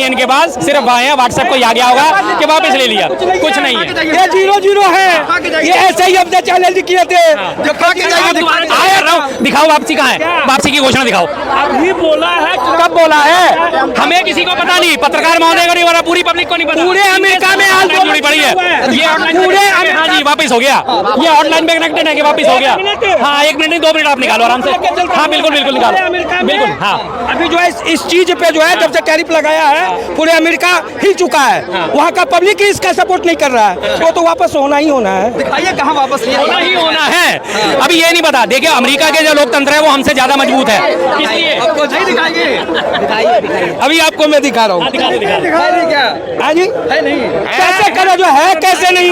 इनके पास, सिर्फ व्हाट्सएप को आ गया होगा कि वापस ले लिया, कुछ नहीं है। ये 0-0 है, ये ऐसे ही अपने चैलेंज किए थे। दिखाओ वापसी कहाँ है, वापसी की घोषणा दिखाओ। अभी बोला है, कब बोला है? हमें किसी को पता नहीं, पत्रकार महोदय को नहीं पता, पूरी पब्लिक को नहीं पता। पूरे अमेरिका में हाल जुड़ी पड़ी है ये पूरे। हाँ जी वापस हो गया, ये ऑनलाइन पे कनेक्टेड है कि वापस हो गया। हाँ 1 मिनट नहीं 2 मिनट आप निकालो आराम से। हाँ बिल्कुल बिल्कुल निकालो बिल्कुल। हाँ अभी जो है इस चीज पे जो है जब से टैरिफ लगाया है पूरे अमेरिका हिल चुका है। वहाँ का पब्लिक ही इसका सपोर्ट नहीं कर रहा है, वो तो वापस होना ही होना है। दिखाइए कहाँ वापस लिया होना ही होना है। अभी ये नहीं पता, देखिए अमेरिका के जो लोकतंत्र है वो हमसे ज्यादा मजबूत है, इसलिए आपको नहीं दिखाइए। अभी आपको मैं दिखा रहा हूँ। हाँ जी कैसे करे जो है, कैसे नहीं,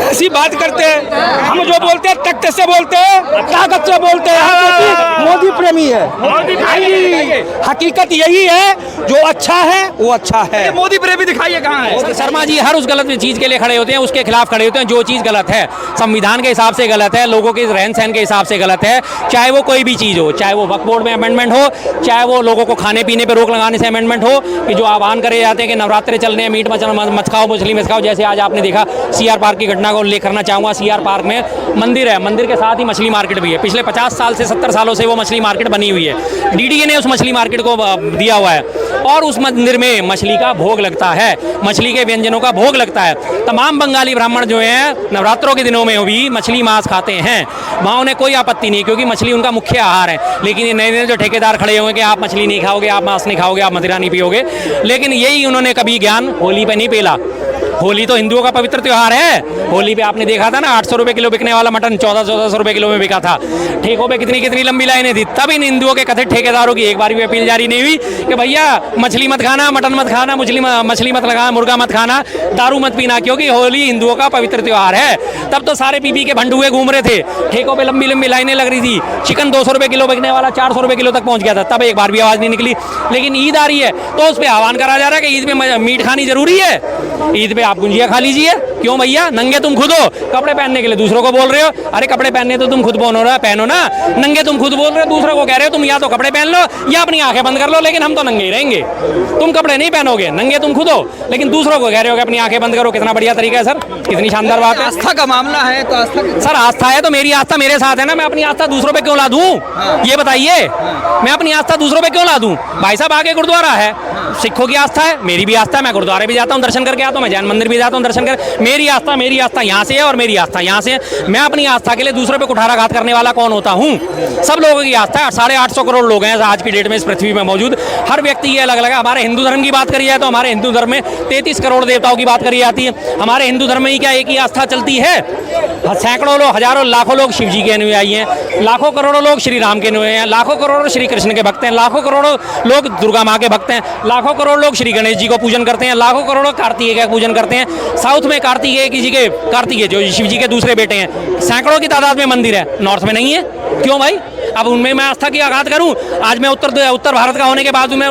ऐसी बात करते हैं हम। जो बोलते हैं तख्त से बोलते हैं, ताकत से बोलते हैं, हम मोदी प्रेमी है। हकीकत यही है, जो अच्छा है वो अच्छा है। मोदी प्रेमी दिखाइए कहाँ है। शर्मा जी हर उस गलत चीज के लिए खड़े होते हैं, उसके खिलाफ खड़े होते हैं जो चीज गलत है, संविधान के हिसाब से गलत है, लोगों के रहन सहन के हिसाब से गलत है, चाहे वो कोई भी चीज हो, चाहे वो वक्फ बोर्ड में अमेंडमेंट हो, चाहे वो लोगों को खाने पीने पर रोक लगाने से अमेंडमेंट हो, कि जो आह्वान करे जाते हैं कि नवरात्रे चल रहे हैं, मीट मत खाओ, मछली मत खाओ। जैसे आज आपने देखा सीआर पार्क की घटना को उल्लेख करना चाहूँगा। सीआर पार्क में मंदिर है, मंदिर के साथ ही मछली मार्केट भी है। पिछले 50 साल से 70 सालों से वो मछली मार्केट बनी हुई है। डीडीए ने उस मछली मार्केट को दिया हुआ है और उस मंदिर में मछली का भोग लगता है, मछली के व्यंजनों का भोग लगता है। तमाम बंगाली ब्राह्मण जो हैं नवरात्रों के दिनों में भी मछली मांस खाते हैं, वहाँ उन्हें कोई आपत्ति नहीं, क्योंकि मछली उनका मुख्य आहार है। लेकिन ये नए नए जो ठेकेदार खड़े हुए कि आप मछली नहीं खाओगे, आप मांस नहीं खाओगे, आप मदिरा नहीं पियोगे, लेकिन यही उन्होंने कभी ज्ञान होली पे नहीं पेला। होली तो हिंदुओं का पवित्र त्योहार है। होली पे आपने देखा था ना 800 रुपए किलो बिकने वाला मटन 1400 रुपए किलो में बिका था। ठेकों पे कितनी कितनी लंबी लाइनें थी। तब इन हिंदुओं के कथित ठेकेदारों की एक बार भी अपील जारी नहीं हुई कि भैया मछली मत खाना, मटन मत खाना, मछली मत लगाना, मुर्गा मत खाना, दारू मत पीना, क्योंकि होली हिंदुओं का पवित्र त्योहार है। तब तो सारे पी के भंडुए घूम रहे थे, ठेकों पे लंबी लंबी लाइनें लग रही थी। चिकन 200 रुपए किलो बिकने वाला 400 रुपए किलो तक पहुंच गया था, तब एक बार भी आवाज नहीं निकली। लेकिन ईद आ रही है तो उस पर आह्वान करा जा रहा है कि ईद में मीट खानी जरूरी है, ईद पे आप गुंजिया खा लीजिए। क्यों भैया, नंगे तुम खुद हो, कपड़े पहनने के लिए दूसरों को बोल रहे हो। अरे कपड़े पहनने तो तुम खुद पहनो ना, नंगे तुम खुद बोल रहे हो, दूसरों को कह रहे हो तुम या तो कपड़े पहन लो या अपनी आंखें बंद कर लो, लेकिन हम तो नंगे ही रहेंगे। तुम कपड़े नहीं पहनोगे, नंगे तुम खुद हो, लेकिन दूसरों को कह रहे हो कि अपनी आंखें बंद करो। कितना बढ़िया तरीका है सर, कितनी शानदार बात है। आस्था का मामला है तो आस्था सर आस्था है तो मेरी आस्था मेरे साथ है ना, मैं अपनी आस्था दूसरों पे क्यों ला दूं? ये बताइए, मैं अपनी आस्था दूसरों पे क्यों ला दूं? भाई साहब आगे गुरुद्वारा है, सिखों की आस्था है, मेरी भी आस्था है, मैं गुरुद्वारे भी जाता हूँ, दर्शन करके आता हूँ, मैं जैन मंदिर भी जाता हूँ दर्शन कर। मेरी आस्था यहाँ से है और मेरी आस्था यहाँ से है। मैं अपनी आस्था के लिए दूसरों पे कुठाराघात करने वाला कौन होता हूँ? सब लोगों की आस्था है। 850 करोड़ लोग हैं आज की डेट में इस पृथ्वी में मौजूद, हर व्यक्ति ये अलग अलग है। हमारे हिंदू धर्म की बात करी जाए तो हमारे हिंदू धर्म में 33 करोड़ देवताओं की बात करी जाती है। हमारे हिंदू धर्म में ही क्या एक ही आस्था चलती है? सैकड़ों लोग, हजारों, लाखों लोग शिव जी के अनुयायी हैं, लाखों करोड़ों लोग श्री राम के अनुयायी हैं, लाखों करोड़ों श्री कृष्ण के भक्त हैं, लाखों करोड़ों लोग दुर्गा माँ के भक्त हैं, लाखों करोड़ लोग श्री गणेश जी को पूजन करते हैं, लाखों करोड़ों कार्तिकेय का पूजन करते हैं। साउथ में कार्तिकेय जो शिव जी के दूसरे बेटे हैं, सैकड़ों की तादाद में मंदिर है, नॉर्थ में नहीं है। क्यों भाई? अब उनमें मैं आस्था की आघात करूं? आज मैं उत्तर भारत का होने के बाद मैं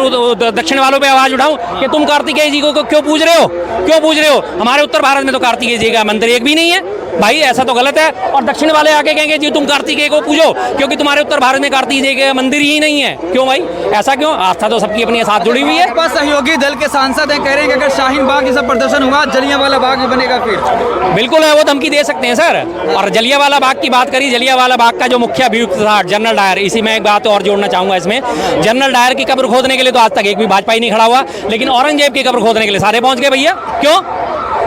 दक्षिण वालों पे आवाज उठाऊं कि तुम कार्तिकेय जी को क्यों पूज रहे हो, क्यों पूज रहे हो? हमारे उत्तर भारत में तो कार्तिकेय जी का मंदिर एक भी नहीं है भाई, ऐसा तो गलत है। और दक्षिण वाले आके कहेंगे जी तुम कार्तिकेय को पूजो क्योंकि तुम्हारे उत्तर भारत में कार्तिकेय के मंदिर ही नहीं है। क्यों भाई, ऐसा क्यों? आस्था तो सबकी अपने साथ जुड़ी हुई है। सहयोगी दल के सांसद हैं, कह रहे हैं कि अगर शाहीन बाग ये सब प्रदर्शन हुआ, जलियांवाला बाग भी बनेगा फिर। बिल्कुल है, वो धमकी दे सकते हैं सर। और जलियांवाला बाग की बात करी, जलियांवाला बाग का जो मुख्य अभियुक्त था जनरल डायर, इसी में एक बात और जोड़ना चाहूंगा इसमें, जनरल डायर की कब्र खोदने के लिए तो आज तक एक भी भाजपाई नहीं खड़ा हुआ, लेकिन औरंगजेब की कब्र खोदने के लिए सारे पहुंच गए भैया। क्यों?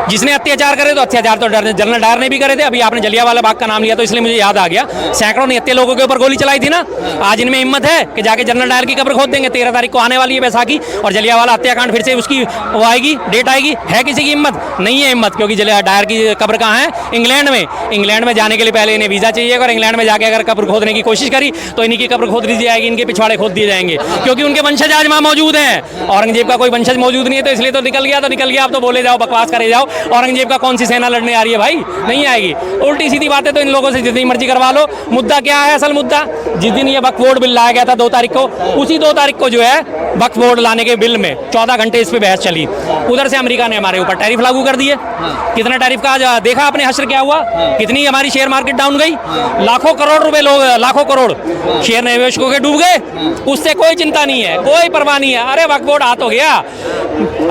जिसने अत्याचार करे तो अत्याचार तो जनरल डायर ने भी करे थे। अभी आपने जलियांवाला बाग का नाम लिया तो इसलिए मुझे याद आ गया, सैकड़ों निहत्थे लोगों के ऊपर गोली चलाई थी ना। आज इनमें हिम्मत है कि जाके जनरल डायर की कब्र खोद देंगे। 13 तारीख को आने वाली है बैसाखी और जलियांवाला हत्याकांड फिर से उसकी वो आएगी, डेट आएगी। है किसी की हिम्मत? नहीं है हिम्मत, क्योंकि डायर की कब्र कहाँ है? इंग्लैंड में। इंग्लैंड में जाने के लिए पहले इन्हें वीजा चाहिए और इंग्लैंड में जाके अगर कब्र खोदने की कोशिश करी तो इन्हीं की कब्र खोद दी जाएगी, इनके पिछवाड़े खोद दिए जाएंगे, क्योंकि उनके वंशज आज वहाँ मौजूद हैं। औरंगजेब का कोई वंशज मौजूद नहीं है, तो इसलिए तो निकल गया, आप तो बोले जाओ, बकवास करे जाओ। औरंगजेब का कौन सी सेना लड़ने आ रही है भाई? नहीं आएगी। उल्टी सीधी बातें तो इन लोगों से जितनी मर्जी करवा लो। मुद्दा क्या है? असल मुद्दा जिस दिन ये वक्फ बोर्ड बिल लाया गया था 2 तारीख को, उसी 2 तारीख को जो है वक्फ बोर्ड लाने के बिल में 14 घंटे इस पे बहस चली। उधर से अमेरिका ने हमारे ऊपर टैरिफ लागू कर दिए। कितना टैरिफ का आज देखा आपने हश्र क्या हुआ? कितनी हमारी शेयर मार्केट डाउन गई, लाखों करोड़ रुपए लोग, लाखों करोड़ शेयर निवेशकों के डूब गए। उससे कोई चिंता नहीं है, कोई परवाह नहीं है। अरे वक्फ बोर्ड आ तो गया,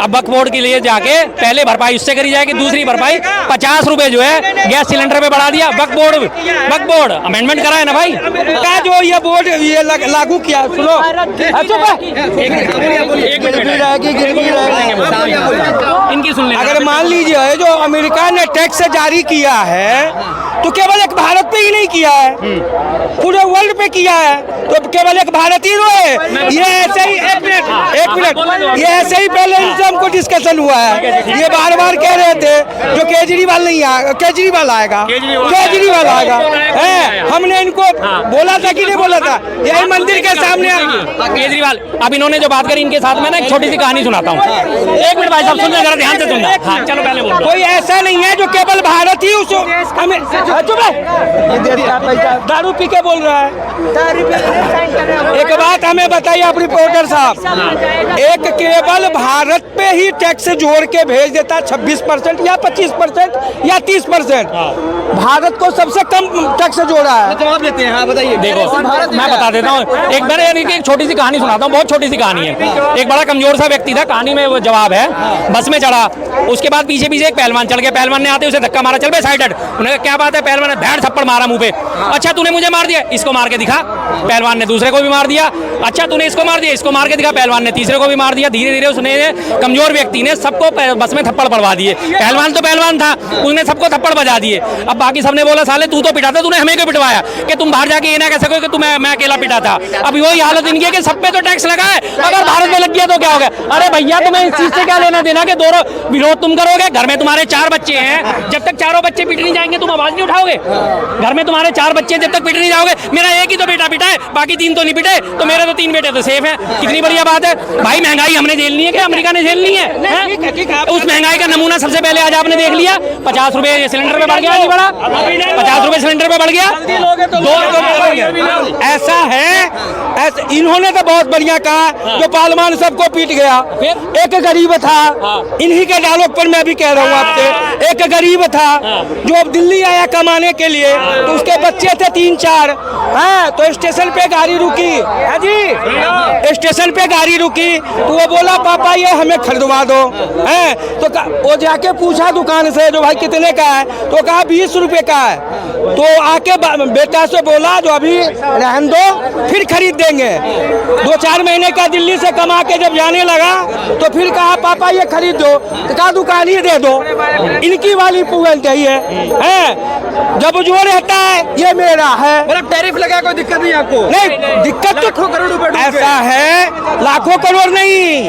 अब वक्फ बोर्ड के लिए जाके पहले भरपाई उससे करी जाएगी, दूसरी भरपाई 50 रुपए जो है गैस सिलेंडर पे बढ़ा दिया। वक्फ बोर्ड अमेंडमेंट करा है ना भाई, का जो ये बोर्ड ये लागू किया। सुनो इनकी सुन लेना। अगर मान लीजिए जो अमेरिका ने टैक्स जारी किया है तो केवल एक भारत पे ही नहीं किया है, पूरे वर्ल्ड पे किया है, तो केवल एक भारत ही है। ये ऐसे ही एक मिनट ये ऐसे ही पहले इनसे हमको डिस्कशन हुआ है। ये बार बार कह रहे थे जो केजरीवाल नहीं आएगा, केजरीवाल आएगा, केजरीवाल आएगा है। हमने इनको बोला था कि नहीं बोला था? यही मंदिर के सामने केजरीवाल, अब इन्होंने जो बात करी इनके साथ में ना एक छोटी सी कहानी सुनाता हूँ। 1 मिनट भाई साहब सुनना, जरा ध्यान से सुनना। हाँ चलो पहले बोलो। कोई ऐसा नहीं है जो केवल भारत ही उसको हमें चुप है, दारू पी के बोल रहा है। एक बात हमें बताइए आप रिपोर्टर साहब, एक केवल भारत पे ही टैक्स जोड़ के भेज देता 26% या 25% या 30%। भारत को सबसे कम टैक्स जोड़ा है। जवाब देते हैं। हाँ बताइए। देखो मैं बता देता हूँ, एक बार यानी कि एक छोटी सी कहानी सुनाता हूँ, बहुत छोटी सी कहानी है। एक बड़ा कमजोर सा व्यक्ति था, कहानी में वो जवाब है। बस में चढ़ा, उसके बाद पीछे पीछे एक पहलवान चढ़ गया। पहलवान ने आते उसे धक्का मारा, चल बे साइड हट। उन्होंने कहा क्या बात है? पहलवान ने भैंट थप्पड़ मारा मुंह पे। अच्छा तूने मुझे मार दिया, इसको मार के दिखा। पहलवान ने दूसरे को भी मार दिया। अच्छा तूने इसको मार दिया, इसको मार के दिखा। पहलवान ने तीसरे को भी मार दिया। धीरे धीरे उसने कमजोर व्यक्ति ने सबको बस में थप्पड़ पड़वा दिए। पहलवान तो पहलवान था, उसने सबको थप्पड़ बजा दिए। अब बाकी सबने बोला साले तू तो पिटा था, तूने हमें क्यों पिटवाया? कि तुम बाहर जाके ये ना कह सको कि मैं अकेला पिटा था। अब वही हालत इनकी है कि सब पे तो टैक्स लगा है, अगर भारत में लग गया तो क्या हो गया? अरे भैया तुम्हें इस चीज से क्या लेना देना कि दोनों विरोध तुम करोगे? घर में तुम्हारे 4 बच्चे हैं, जब तक चारों बच्चे पिट नहीं जाएंगे तुम आवाज नहीं उठाओगे? घर में तुम्हारे 4 बच्चे जब तक पिट नहीं जाओगे, मेरा एक ही तो बेटा पिटा है, बाकी 3 तो नहीं पिटे, तो मेरे तो 3 बेटे तो सेफ है। कितनी बढ़िया बात है भाई। महंगाई हमने झेलनी है कि अमेरिका ने झेलनी है? उस महंगाई का नमूना सबसे पहले आज आपने देख लिया। 50 रुपए सिलेंडर पे बढ़ गया, नहीं बढ़ा? 50 रुपए सिलेंडर पे बढ़ गया। ऐसा है, इन्होंने तो बहुत बढ़िया कहा जो पार्लियामान सबको पीट गया। एक गरीब था, इन्हीं के डायलॉग पर मैं भी कह रहा हूँ आपसे। एक गरीब था जो अब दिल्ली आया कमाने के लिए, तो उसके बच्चे थे 3-4। हाँ तो स्टेशन पे गाड़ी रुकी है जी, स्टेशन पे गाड़ी रुकी तो वो बोला पापा ये हमें खरीदवा दो। है तो वो जाके पूछा दुकान से जो भाई कितने का है, तो कहा 20 रुपए का है। तो आके बेटा से बोला जो अभी रहन दो फिर खरीद देंगे। 2-4 महीने का दिल्ली से कमा के जब जाने लगा तो फिर कहा पापा ये खरीद दो, तो कहा दुकान ही दे दो। इनकी वाली पुगल चाहिए है। जब जो रहता है ये मेरा है। मतलब टैरिफ लगा, कोई दिक्कत नहीं आपको? नहीं दिक्कत तो लाखों करोड़ रुपए ऐसा है, लाखों करोड़ नहीं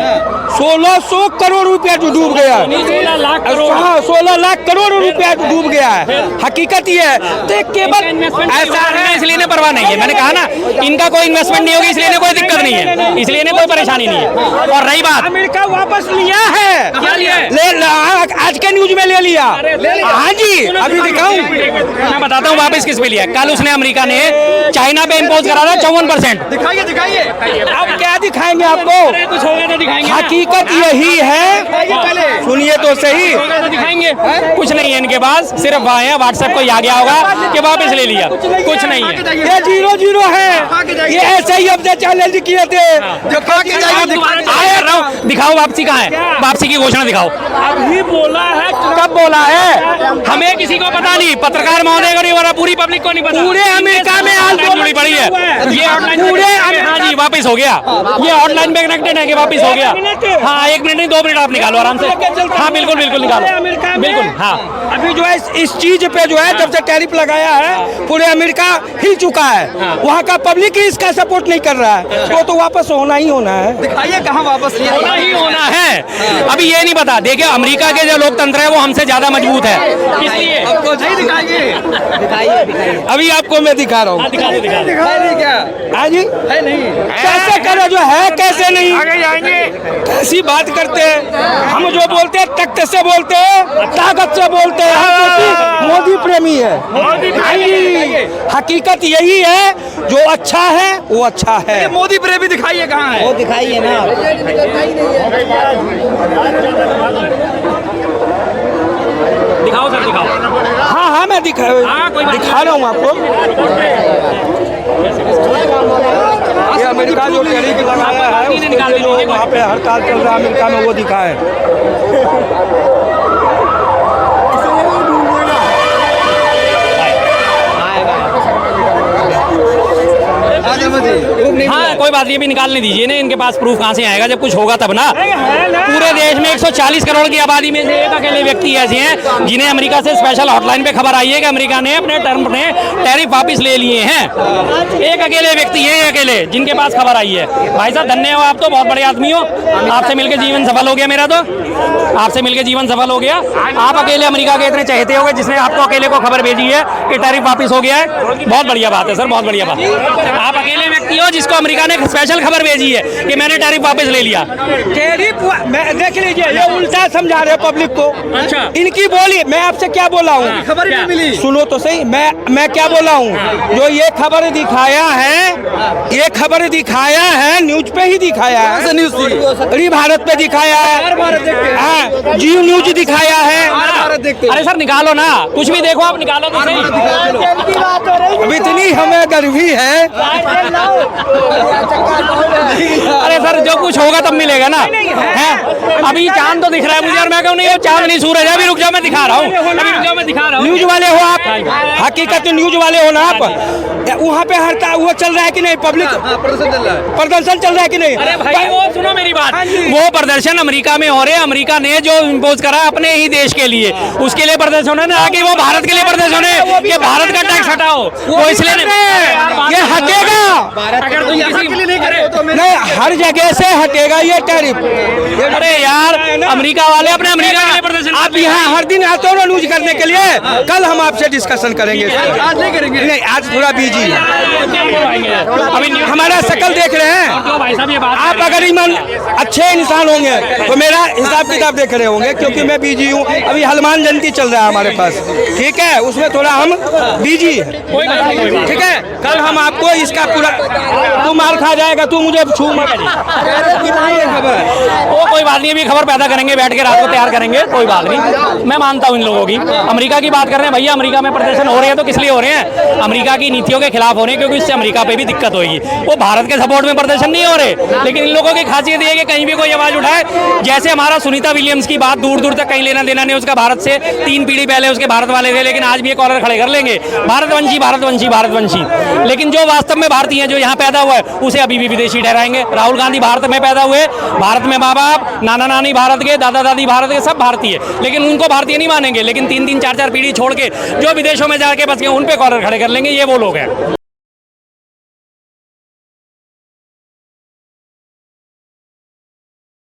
1600 करोड़ रुपया डूब गया। 16 लाख करोड़, हाँ 16 लाख करोड़ रुपया डूब गया है। हकीकत ये है तो केवल ऐसा है, इसलिए इन्हें परवाह नहीं है। मैंने कहा ना इनका कोई इन्वेस्टमेंट नहीं होगी, इसलिए इन्हें कोई दिक्कत नहीं है, इसलिए इन्हें कोई परेशानी नहीं है। और रही बात, अमेरिका वापस लिया है, क्या लिया है? आज के न्यूज में ले लिया। हाँ जी अभी दिखाऊं, मैं बताता हूँ वापस किस पे लिया। कल उसने अमेरिका ने चाइना पे इम्पोज करा था 54%। दिखाइए दिखाइए। अब क्या दिखाएंगे आपको? कुछ होगा तो दिखाएंगे। हकीकत यही है, सुनिए तो सही। दिखाएंगे कुछ नहीं है इनके पास, सिर्फ वहाँ है व्हाट्सएप को आ गया होगा कि वापस ले लिया, कुछ नहीं है। ये 0-0 है। ये ऐसे ही अब चैलेंज किए थे जो खा के जाएंगे। दिखाओ वापसी कहाँ है, वापसी की घोषणा दिखाओ। अभी बोला है, कब बोला है? हमें किसी को पता नहीं, पत्रकार महोदय को नहीं पता, पूरी पब्लिक को नहीं पता। पूरे अमेरिका में हाल जुड़ी पड़ी है ये ऑनलाइन। पूरे हाँ जी वापस हो गया, ये ऑनलाइन पे कनेक्टेड है कि वापस हो गया। हाँ 1 मिनट नहीं 2 मिनट आप निकालो आराम से। हाँ बिल्कुल बिल्कुल निकालो, बिल्कुल। हाँ अभी जो है इस चीज पे जो है जब से टैरिफ लगाया है पूरे अमेरिका हिल चुका है। वहाँ का पब्लिक ही इसका सपोर्ट नहीं कर रहा है, तो वापस होना ही होना है। दिखाइए कहाँ वापस लिया? होना ही होना है। अभी ये नहीं पता, देखिए अमेरिका के जो लोकतंत्र है वो हमसे ज्यादा मजबूत है, इसलिए आपको नहीं दिखाइए। अभी आपको मैं दिखा रहा हूँ। दिखाई नहीं क्या? हाँ जी है नहीं। कैसे करे जो है कैसे नहीं, कैसी बात करते हैं हम जो बोलते हैं तख्त से बोलते हैं, ताकत से बोलते हैं, हम क्योंकि मोदी प्रेमी है। हकीकत यही है, जो अच्छा है वो अच्छा है। मोदी प्रेमी दिखाइए कहाँ है? वो दिखाइए ना। दिखाओ सर, दिखाओ। हाँ हाँ मैं दिखा रहा हूँ आपको। ये अमेरिका जो टैरिफ लगाया है उसके लिए जो वहाँ पे हड़ताल चल रहा है अमेरिका में, वो दिखा है। हाँ कोई बात नहीं, अभी निकालने दीजिए ना, इनके पास प्रूफ कहाँ से आएगा, जब कुछ होगा तब ना। पूरे देश में 140 करोड़ की आबादी में से एक अकेले व्यक्ति ऐसे हैं जिन्हें अमेरिका से स्पेशल हॉटलाइन पे खबर आई है कि अमेरिका ने अपने टर्म ने टैरिफ वापस ले लिए हैं। एक अकेले व्यक्ति है, अकेले जिनके पास खबर आई है। भाई साहब धन्यवाद, आप तो बहुत बड़े आदमी हो, आपसे मिलकर जीवन सफल हो गया मेरा, तो आपसे मिलकर जीवन सफल हो गया। आप अकेले अमेरिका के इतने चहेते होंगे जिसने आपको अकेले को खबर भेजी है कि टैरिफ वापस हो गया है। बहुत बढ़िया बात है सर, बहुत बढ़िया बात है। आप अकेले व्यक्ति हो जिसको अमेरिका ने स्पेशल खबर भेजी है कि मैंने टैरिफ वापस ले लिया। टैरिफ देख लीजिए, ये उल्टा समझा रहे हैं पब्लिक को। अच्छा। इनकी बोली, मैं आपसे क्या बोला हूँ, खबर ही नहीं मिली। सुनो तो सही, मैं क्या बोला हूँ। जो ये खबर दिखाया है, ये खबर दिखाया है न्यूज पे ही दिखाया है। न्यूज थी, अरे भारत पे दिखाया है, हाँ, जियो न्यूज दिखाया है। अरे सर निकालो ना, कुछ भी देखो आप, निकालो तो सही। अब इतनी हमें गर्वी है। अरे सर जो कुछ होगा तब मिलेगा ना, हैं? अभी चांद तो दिख रहा है मुझे, और मैं कहूँ नहीं ये चांद नहीं सूरज है। अभी रुक जाओ, मैं दिखा रहा हूँ, अभी रुक जाओ, मैं दिखा रहा हूँ। न्यूज वाले हो आप, हकीकत न्यूज वाले हो ना आप। वहाँ पे हड़ताल वो चल रहा है कि नहीं, पब्लिक प्रदर्शन चल रहा है कि नहीं? अरे भाई वो सुनो मेरी बात, वो प्रदर्शन अमेरिका में हो रहे हैं। अमेरिका ने जो इम्पोज करा अपने ही देश के लिए, उसके लिए प्रदर्शन है ना, कि वो भारत के लिए प्रदर्शन है कि भारत का टैक्स हटाओ, वो इसलिए ये हटेगा। अगर तुम किसी के लिए नहीं करे तो नहीं, हर जगह से हटेगा ये टैरिफ। अरे यार अमेरिका वाले अपने अमेरिका के लिए प्रदर्शन, आप यहाँ हर दिन आते हो ना न्यूज करने के लिए। कल हम आपसे डिस्कशन करेंगे, आज नहीं करेंगे। नहीं आज थोड़ा बिजी है। अभी हमारा शकल देख रहे हैं भाई साहब, ये बात आप। अगर ईमान अच्छे इंसान होंगे तो मेरा हिसाब किताब देख रहे होंगे, क्योंकि मैं बिजी हूँ। अभी हनुमान जयंती चल रहा है हमारे पास, ठीक है, उसमें थोड़ा हम बिजी है, ठीक है। कल हम आपको इसका पूरा, तू मार खा जाएगा, तू मुझे छू मत। वो कोई बात नहीं, अभी खबर पैदा करेंगे, बैठ के रात को तैयार करेंगे, कोई बात नहीं। मैं मानता हूँ इन लोगों की। अमेरिका की बात कर रहे हैं भैया, अमेरिका में प्रदर्शन हो रहे हैं तो किस लिए हो रहे हैं? अमेरिका की नीतियों के खिलाफ हो रहे हैं, क्योंकि इससे अमेरिका पे भी दिक्कत होगी। वो भारत के सपोर्ट में प्रदर्शन नहीं हो रहे, लेकिन इन लोगों की खासियत ये है कि कहीं भी कोई आवाज उठाए, जैसे हमारा सुनीता विलियम्स की बात दूर दूर तक कहीं लेना देना नहीं उसका भारत से। 3 पीढ़ी पहले उसके भारत वाले थे, लेकिन आज भी ये कॉलर खड़े कर लेंगे, भारतवंशी भारतवंशी भारतवंशी। लेकिन जो वास्तव में भारतीय है, जो यहाँ पैदा हुआ है, उसे अभी भी विदेशी ठहराएंगे। राहुल गांधी भारत में पैदा हुए, भारत में माँ बाप, नाना नानी भारत के, दादा दादी भारत के, सब भारतीय, लेकिन उनको भारतीय नहीं मानेंगे। लेकिन 3-3 4-4 पीढ़ी छोड़ के जो विदेशों में जाके बस गए, उन पे कॉलर खड़े कर लेंगे। ये वो लोग हैं।